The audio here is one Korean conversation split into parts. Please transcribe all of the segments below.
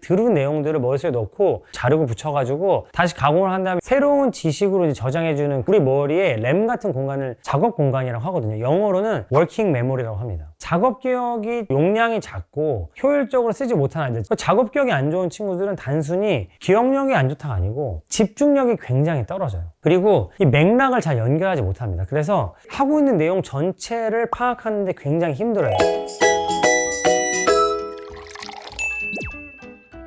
들은 내용들을 머릿속에 넣고 자르고 붙여가지고 다시 가공을 한 다음에 새로운 지식으로 이제 저장해주는 우리 머리에 램 같은 공간을 작업 공간이라고 하거든요. 영어로는 워킹 메모리라고 합니다. 작업 기억이 용량이 작고 효율적으로 쓰지 못하는 아이들, 작업 기억이 안 좋은 친구들은 단순히 기억력이 안 좋다가 아니고 집중력이 굉장히 떨어져요. 그리고 이 맥락을 잘 연결하지 못합니다. 그래서 하고 있는 내용 전체를 파악하는데 굉장히 힘들어요.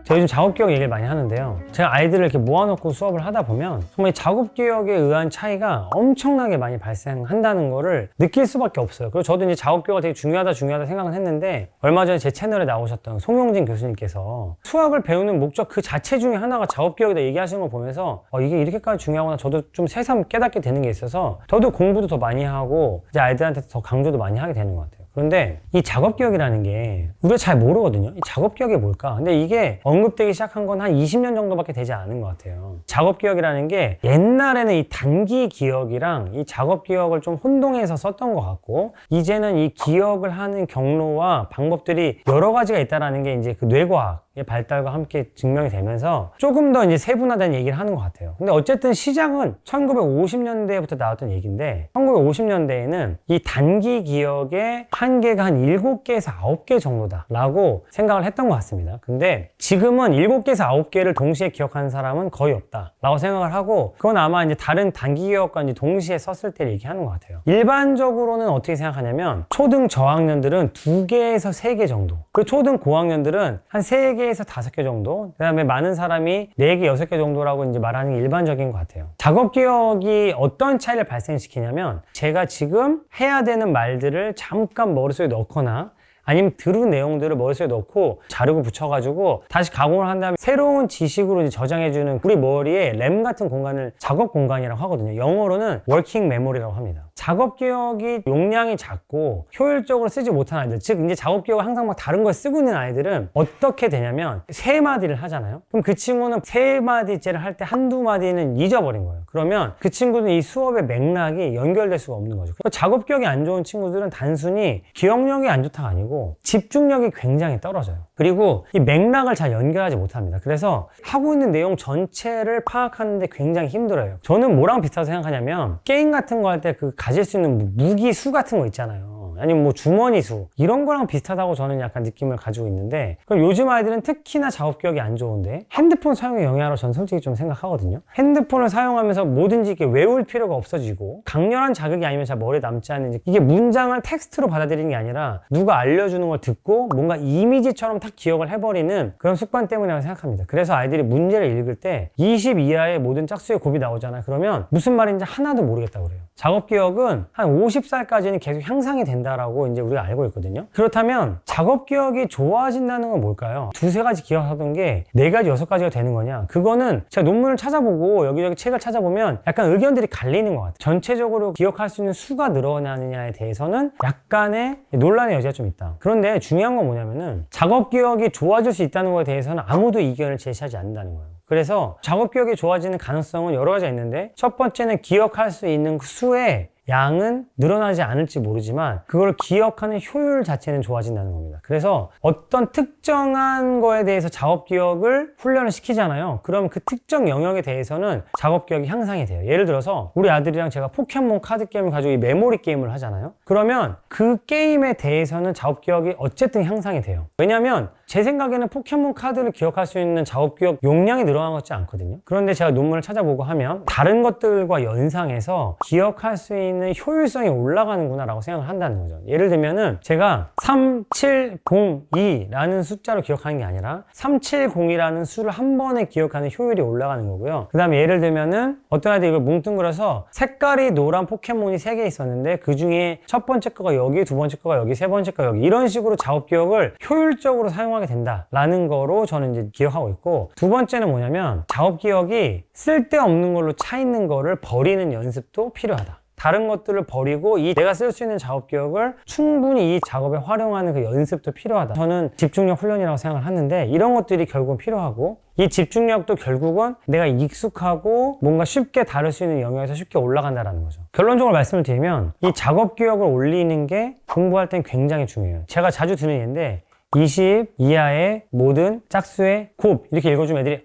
제가 요즘 작업기억 얘기를 많이 하는데요. 제가 아이들을 이렇게 모아놓고 수업을 하다 보면 정말 이 작업기억에 의한 차이가 엄청나게 많이 발생한다는 거를 느낄 수밖에 없어요. 그리고 저도 이제 작업기억이 되게 중요하다 생각은 했는데, 얼마 전에 제 채널에 나오셨던 송영진 교수님께서 수학을 배우는 목적 그 자체 중에 하나가 작업기억이다 얘기하시는 걸 보면서 이게 이렇게까지 중요하구나, 저도 좀 새삼 깨닫게 되는 게 있어서 저도 공부도 더 많이 하고 이제 아이들한테 더 강조도 많이 하게 되는 것 같아요. 그런데 이 작업기억이라는 게 우리가 잘 모르거든요. 이 작업기억이 뭘까? 근데 이게 언급되기 시작한 건 한 20년 정도밖에 되지 않은 것 같아요. 작업기억이라는 게 옛날에는 이 단기 기억이랑 이 작업기억을 좀 혼동해서 썼던 것 같고, 이제는 이 기억을 하는 경로와 방법들이 여러 가지가 있다는 게 이제 그 뇌과학의 발달과 함께 증명이 되면서 조금 더 이제 세분화된 얘기를 하는 것 같아요. 근데 어쨌든 시작은 1950년대부터 나왔던 얘기인데, 1950년대에는 이 단기 기억의 한계가 한 7개에서 9개 정도다 라고 생각을 했던 것 같습니다. 근데 지금은 7개에서 9개를 동시에 기억하는 사람은 거의 없다 라고 생각을 하고, 그건 아마 이제 다른 단기 기억과 이제 동시에 썼을 때 얘기하는 것 같아요. 일반적으로는 어떻게 생각하냐면 초등 저학년들은 2개에서 3개 정도, 그리고 초등 고학년들은 한 3개에서 5개 정도, 그 다음에 많은 사람이 4개, 6개 정도라고 이제 말하는 게 일반적인 것 같아요. 작업 기억이 어떤 차이를 발생시키냐면, 제가 지금 해야 되는 말들을 잠깐 머릿속에 넣거나 아니면 들은 내용들을 머릿속에 넣고 자르고 붙여가지고 다시 가공을 한 다음에 새로운 지식으로 이제 저장해주는 우리 머리에 램 같은 공간을 작업 공간이라고 하거든요. 영어로는 워킹 메모리라고 합니다. 작업 기억이 용량이 작고 효율적으로 쓰지 못하는 아이들, 즉 이제 작업 기억을 항상 막 다른 걸 쓰고 있는 아이들은 어떻게 되냐면, 3마디를 하잖아요. 그럼 그 친구는 3마디째를 할 때 한두 마디는 잊어버린 거예요. 그러면 그 친구는 이 수업의 맥락이 연결될 수가 없는 거죠. 작업 기억이 안 좋은 친구들은 단순히 기억력이 안 좋다가 아니고 집중력이 굉장히 떨어져요. 그리고 이 맥락을 잘 연결하지 못합니다. 그래서 하고 있는 내용 전체를 파악하는데 굉장히 힘들어요. 저는 뭐랑 비슷하다고 생각하냐면, 게임 같은 거 할 때 그 가질 수 있는 무기 수 같은 거 있잖아요. 아니면 뭐 주머니 수, 이런 거랑 비슷하다고 저는 약간 느낌을 가지고 있는데, 그럼 요즘 아이들은 특히나 작업 기억이 안 좋은데 핸드폰 사용에 영향으로 저는 솔직히 좀 생각하거든요. 핸드폰을 사용하면서 뭐든지 이렇게 외울 필요가 없어지고, 강렬한 자극이 아니면 잘 머리에 남지 않는, 이게 문장을 텍스트로 받아들이는 게 아니라 누가 알려주는 걸 듣고 뭔가 이미지처럼 딱 기억을 해버리는 그런 습관 때문이라고 생각합니다. 그래서 아이들이 문제를 읽을 때 20 이하의 모든 짝수의 곱이 나오잖아요. 그러면 무슨 말인지 하나도 모르겠다고 그래요. 작업 기억은 한 50살까지는 계속 향상이 된다라고 이제 우리가 알고 있거든요. 그렇다면 작업 기억이 좋아진다는 건 뭘까요? 2-3가지 기억하던 게 4가지, 6가지가 되는 거냐? 그거는 제가 논문을 찾아보고 여기저기 책을 찾아보면 약간 의견들이 갈리는 것 같아요. 전체적으로 기억할 수 있는 수가 늘어나느냐에 대해서는 약간의 논란의 여지가 좀 있다. 그런데 중요한 건 뭐냐면은, 작업 기억이 좋아질 수 있다는 거에 대해서는 아무도 이견을 제시하지 않는다는 거예요. 그래서 작업 기억이 좋아지는 가능성은 여러 가지가 있는데, 첫 번째는 기억할 수 있는 수의 양은 늘어나지 않을지 모르지만 그걸 기억하는 효율 자체는 좋아진다는 겁니다. 그래서 어떤 특정한 거에 대해서 작업 기억을 훈련을 시키잖아요. 그럼 그 특정 영역에 대해서는 작업 기억이 향상이 돼요. 예를 들어서 우리 아들이랑 제가 포켓몬 카드 게임을 가지고 이 메모리 게임을 하잖아요. 그러면 그 게임에 대해서는 작업 기억이 어쨌든 향상이 돼요. 왜냐면 제 생각에는 포켓몬 카드를 기억할 수 있는 작업 기억 용량이 늘어난 것 같지 않거든요. 그런데 제가 논문을 찾아보고 하면 다른 것들과 연상해서 기억할 수 있는 효율성이 올라가는구나 라고 생각을 한다는 거죠. 예를 들면은 제가 3702라는 숫자로 기억하는 게 아니라 370이라는 수를 한 번에 기억하는 효율이 올라가는 거고요. 그 다음에 예를 들면은 어떤 아이들이 이걸 뭉뚱그려서 색깔이 노란 포켓몬이 3개 있었는데 그 중에 첫 번째 거가 여기, 두 번째 거가 여기, 세 번째 거가 여기, 이런 식으로 작업 기억을 효율적으로 사용하게 된다라는 거로 저는 이제 기억하고 있고, 두 번째는 뭐냐면 작업 기억이 쓸데없는 걸로 차 있는 거를 버리는 연습도 필요하다. 다른 것들을 버리고 이 내가 쓸 수 있는 작업 기억을 충분히 이 작업에 활용하는 그 연습도 필요하다. 저는 집중력 훈련이라고 생각을 하는데, 이런 것들이 결국은 필요하고, 이 집중력도 결국은 내가 익숙하고 뭔가 쉽게 다룰 수 있는 영역에서 쉽게 올라간다는 거죠. 결론적으로 말씀을 드리면 이 작업 기억을 올리는 게 공부할 땐 굉장히 중요해요. 제가 자주 드는 예인데, 20 이하의 모든 짝수의 곱 이렇게 읽어주면 애들이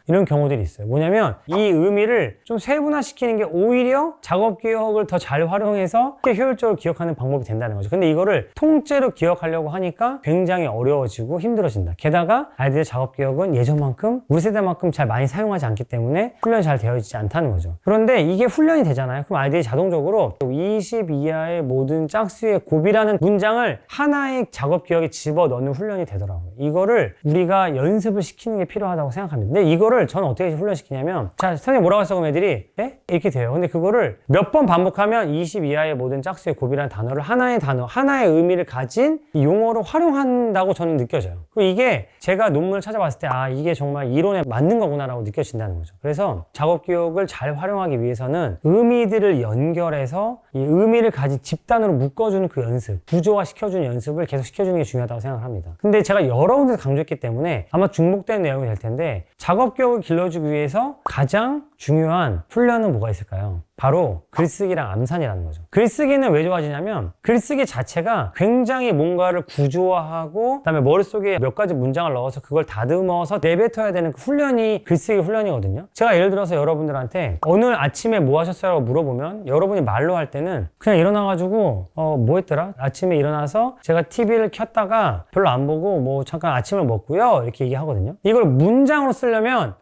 이런 경우들이 있어요. 뭐냐면 이 의미를 좀 세분화시키는 게 오히려 작업 기억을 더 잘 활용해서 효율적으로 기억하는 방법이 된다는 거죠. 근데 이거를 통째로 기억하려고 하니까 굉장히 어려워지고 힘들어진다. 게다가 아이들의 작업 기억은 예전만큼 우리 세대만큼 잘 많이 사용하지 않기 때문에 훈련이 잘 되어지지 않다는 거죠. 그런데 이게 훈련이 되잖아요. 그럼 아이들이 자동적으로 20 이하의 모든 짝수의 곱이라는 문장을 하나의 작업 기억에 집어넣는 훈련이 되더라고요. 이거를 우리가 연습을 시키는 게 필요하다고 생각합니다. 근데 이거를 저는 어떻게 훈련시키냐면 자, 선생님 뭐라고 했어? 그럼 애들이 이렇게 돼요. 근데 그거를 몇 번 반복하면 20 이하의 모든 짝수의 곱이라는 단어를 하나의 단어, 하나의 의미를 가진 이 용어로 활용한다고 저는 느껴져요. 그리고 이게 제가 논문을 찾아봤을 때 이게 정말 이론에 맞는 거구나라고 느껴진다는 거죠. 그래서 작업 기억을 잘 활용하기 위해서는 의미들을 연결해서 이 의미를 가진 집단으로 묶어주는 그 연습, 구조화 시켜주는 연습을 계속 시켜주는 게 중요하다고 생각을 합니다. 근데 제가 여러 군데서 강조했기 때문에 아마 중복된 내용이 될 텐데 작업 기억을 길러주기 위해서 가장 중요한 훈련은 뭐가 있을까요? 바로 글쓰기랑 암산이라는 거죠. 글쓰기는 왜 좋아지냐면 글쓰기 자체가 굉장히 뭔가를 구조화하고 그다음에 머릿속에 몇 가지 문장을 넣어서 그걸 다듬어서 내뱉어야 되는 그 훈련이 글쓰기 훈련이거든요. 제가 예를 들어서 여러분들한테 오늘 아침에 뭐 하셨어요? 라고 물어보면 여러분이 말로 할 때는 그냥 일어나가지고 뭐 했더라? 아침에 일어나서 제가 TV를 켰다가 별로 안 보고 뭐 잠깐 아침을 먹고요 이렇게 얘기하거든요. 이걸 문장으로 쓰려면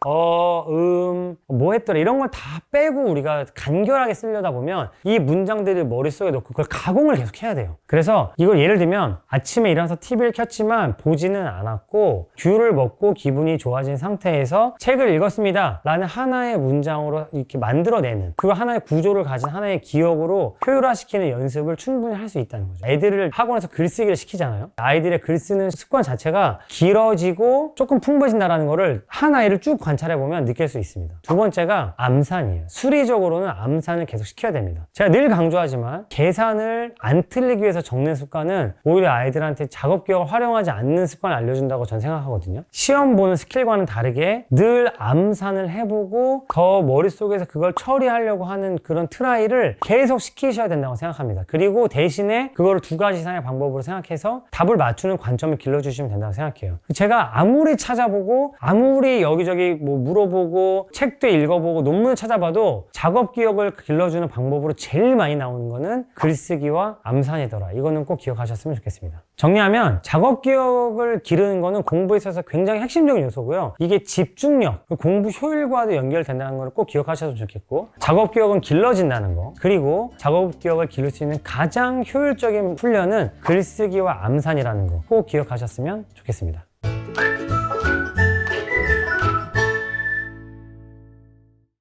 뭐 했더라? 이런 걸 다 빼고 우리가 간결하게 쓰려다 보면 이 문장들을 머릿속에 넣고 그걸 가공을 계속 해야 돼요. 그래서 이걸 예를 들면 아침에 일어나서 TV를 켰지만 보지는 않았고 귤을 먹고 기분이 좋아진 상태에서 책을 읽었습니다 라는 하나의 문장으로 이렇게 만들어내는 그 하나의 구조를 가진 하나의 기억으로 효율화시키는 연습을 충분히 할 수 있다는 거죠. 애들을 학원에서 글쓰기를 시키잖아요. 아이들의 글쓰는 습관 자체가 길어지고 조금 풍부해진다는 거를 한 아이를 쭉 관찰해보면 느낄 수 있습니다. 두 번째가 암산이에요. 수리적으로는 암산을 계속 시켜야 됩니다. 제가 늘 강조하지만 계산을 안 틀리기 위해서 적는 습관은 오히려 아이들한테 작업 기억을 활용하지 않는 습관을 알려준다고 전 생각하거든요. 시험 보는 스킬과는 다르게 늘 암산을 해보고 더 머릿속에서 그걸 처리하려고 하는 그런 트라이를 계속 시키셔야 된다고 생각합니다. 그리고 대신에 그거를 두 가지 이상의 방법으로 생각해서 답을 맞추는 관점을 길러주시면 된다고 생각해요. 제가 아무리 찾아보고 아무리 여기저기 뭐 물어보고 책도 읽어보고 논문을 찾아봐도 작업 기억을 길러주는 방법으로 제일 많이 나오는 거는 글쓰기와 암산이더라. 이거는 꼭 기억하셨으면 좋겠습니다. 정리하면 작업 기억을 기르는 거는 공부에 있어서 굉장히 핵심적인 요소고요. 이게 집중력, 공부 효율과도 연결된다는 걸 꼭 기억하셨으면 좋겠고 작업 기억은 길러진다는 거 그리고 작업 기억을 기를 수 있는 가장 효율적인 훈련은 글쓰기와 암산이라는 거 꼭 기억하셨으면 좋겠습니다.